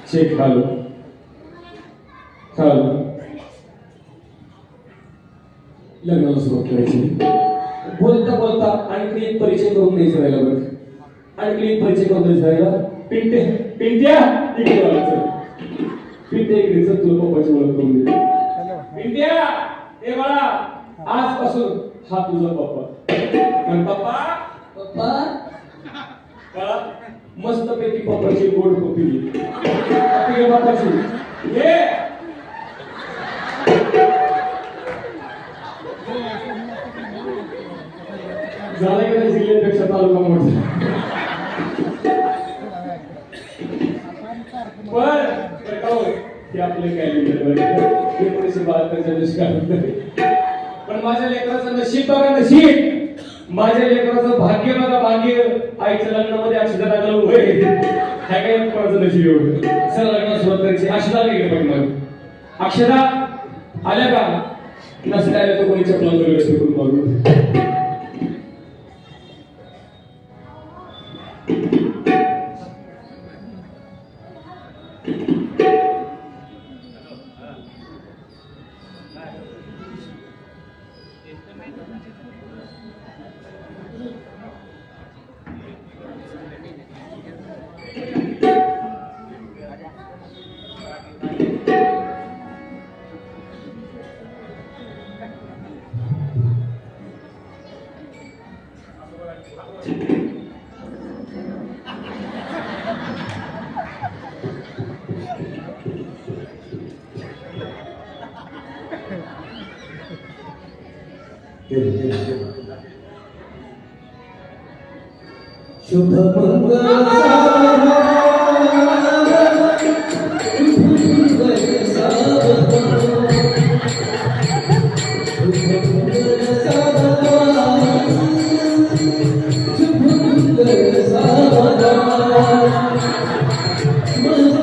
check खालो खालो लग्नाला सुरुवात करायची बोलता बोलता आणखी एक परिचय करून द्यायचा राहिला बरं आणखी एक परिचय करून द्यायचा राहिला पिंट्या पिंट्या इकडे वाला पिंट्या इकडे चल तुला पप्पाची ओळख करून दे पिंट्या ए बाळा आजपासून हा तुझा पप्पा पण पप्पा पप्पा बाळा मस्त पैकी पप्पाची गोड कॉफी घे पप्पाची घे झालं का जिल्ह्यापेक्षा तालुका मोठा पण ते आपले काय थोडेसे बालकांच्या दुष्काळ पण माझ्या लेकराचं नशीब बघा नशीब माझ्या लेकराचं भाग्य बघा भाग्य आईच्या लग्नामध्ये अक्षता टाकलं होय काय काय कोणाचं नशीब एवढं चला लग्न सुरुवात करायची अक्षता गेली पण मग अक्षता आल्या का नसल्या आल्या तर कोणी चपला वगैरे फेकून मारून शुभ मंगल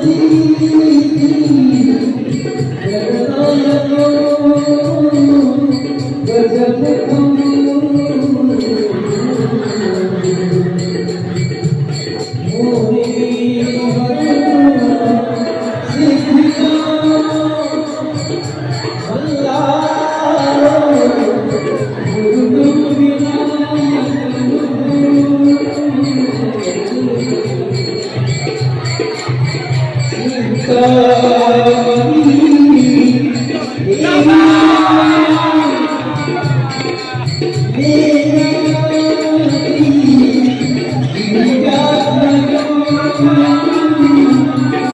मस्ती